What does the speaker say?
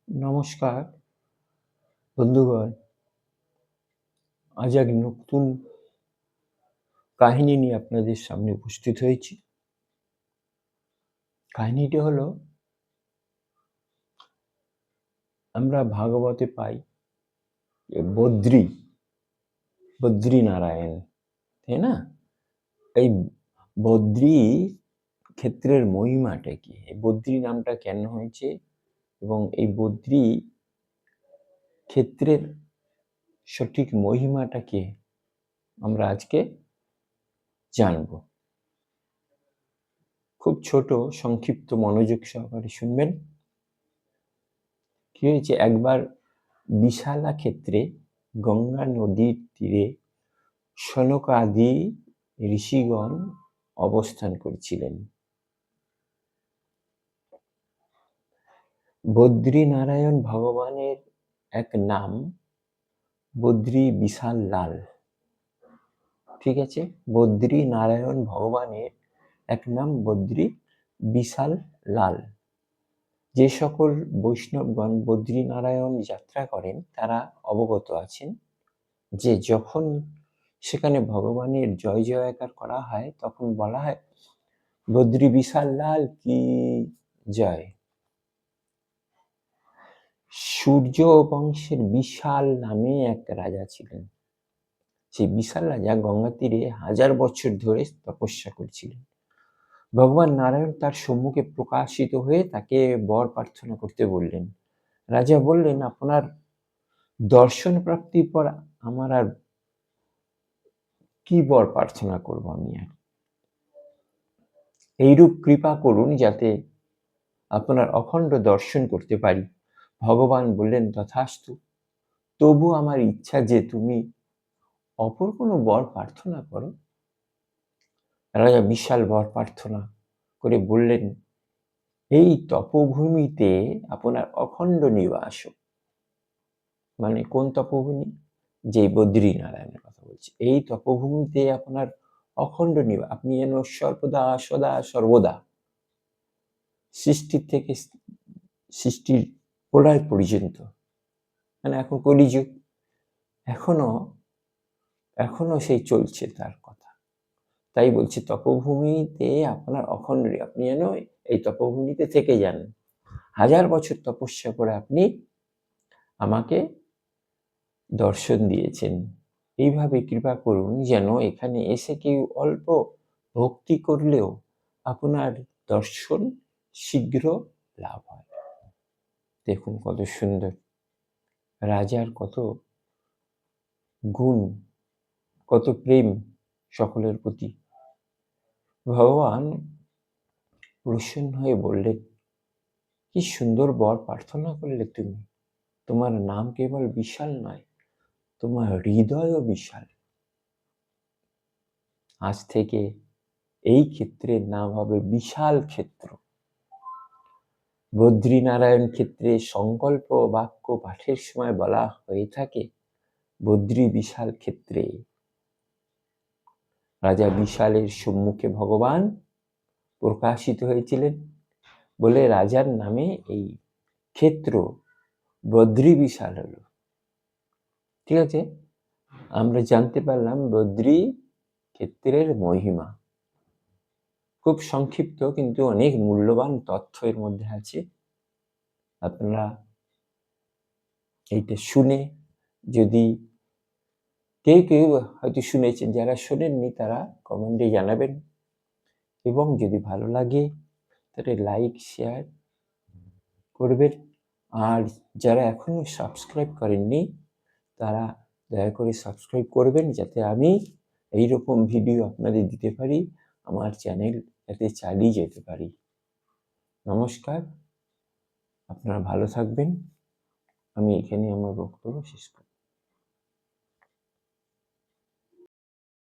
নমস্কার বন্ধুগণ, আজ এক নতুন কাহিনী নিয়ে আপনাদের সামনে উপস্থিত হয়েছি। কাহিনীটি হলো, আমরা ভাগবতে পাই যে বদ্রী নারায়ণ, তাই না? এই বদ্রী ক্ষেত্রের মহিমাটা কি? এই বদ্রী নামটা কেন হয়েছে এবং এই বদ্রী ক্ষেত্রের সঠিক মহিমাটা কি আমরা আজকে জানব। খুব ছোট সংক্ষিপ্ত মনোযোগ সহকারে শুনবেন। কি হয়েছে, একবার বিশালা ক্ষেত্রে গঙ্গা নদীর তীরে সনকাদি ঋষিগণ অবস্থান করছিলেন। বদ্রী নারায়ণ ভগবানের এক নাম বদ্রী বিশাল লাল। ঠিক আছে, বদ্রী নারায়ণ ভগবানের এক নাম বদ্রী বিশাল লাল। যে সকল বৈষ্ণবগণ বদ্রী নারায়ণ যাত্রা করেন তারা অবগত আছেন যে যখন সেখানে ভগবানের জয় জয়কার করা হয় তখন বলা হয় বদ্রী বিশাল লাল কি জয়। সূর্য বংশের বিশাল নামে এক রাজা ছিলেন। সেই বিশাল রাজা গঙ্গা তীরে 1000 বছর ধরে তপস্যা করছিলেন। ভগবান নারায়ণ তার সম্মুখে প্রকাশিত হয়ে তাকে বর প্রার্থনা করতে বললেন। রাজা বললেন, আপনার দর্শন প্রাপ্তির পর আমার আর কি বর প্রার্থনা করব, আমি আর এইরূপ কৃপা করুন যাতে আপনার অখণ্ড দর্শন করতে পারি। ভগবান বললেন, তথাস্তু, তবু আমার ইচ্ছা যে তুমি অপর কোনো বর প্রার্থনা করো। রাজা বিশাল বর প্রার্থনা করে বললেন, এই তপভূমিতে আপনার অখণ্ড নিবাস। মানে কোন তপভূমি? যে বদ্রী নারায়ণের কথা বলছি। এই তপভূমিতে আপনার অখণ্ড নিবাস, আপনি যেন সর্বদা সদা সর্বদা সৃষ্টির থেকে সৃষ্টির প্রলয় পর্যন্ত, মানে এখন কলিযুগ, এখনো সেই চলছে তার কথা। তাই বলছি তপভূমিতে আপনার অখণ্ড, আপনি যেন এই তপভূমিতে থেকে যান। 1000 বছর তপস্যা করে আপনি আমাকে দর্শন দিয়েছেন, এইভাবে কৃপা করুন যেন এখানে এসে কেউ অল্প ভক্তি করলেও আপনার দর্শন শীঘ্র লাভ হয়। দেখুন কত সুন্দর, রাজার কত গুণ, কত প্রেম সকলের প্রতি। ভগবান প্রসন্ন হয়ে বললেন, কি সুন্দর বর প্রার্থনা করলে তুমি। তোমার নাম কেবল বিশাল নয়, তোমার হৃদয়ও বিশাল। আজ থেকে এই ক্ষেত্রের নাম হবে বিশাল ক্ষেত্র। বদ্রীনারায়ণ ক্ষেত্রে সংকল্প বাক্য পাঠের সময় বলা হয়ে থাকে বদ্রী বিশাল ক্ষেত্রে। রাজা বিশালের সম্মুখে ভগবান প্রকাশিত হয়েছিলেন বলে রাজার নামে এই ক্ষেত্র বদ্রী বিশাল হলো। ঠিক আছে, আমরা জানতে পারলাম বদ্রী ক্ষেত্রের মহিমা। খুব সংক্ষিপ্ত কিন্তু অনেক মূল্যবান তথ্য এর মধ্যে আছে। আপনারা এইটা শুনে, যদি কেউ হয়তো শুনেছেন, যারা শোনেননি তারা কমেন্টে জানাবেন, এবং যদি ভালো লাগে তাহলে লাইক শেয়ার করবেন। আর যারা এখনো সাবস্ক্রাইব করেননি তারা দয়া করে সাবস্ক্রাইব করবেন, যাতে আমি এইরকম ভিডিও আপনাদের দিতে পারি, আমার চ্যানেল যাতে চালিয়ে যেতে পারি। নমস্কার, আপনারা ভালো থাকবেন। আমি এখানে আমার বক্তব্য শেষ করছি।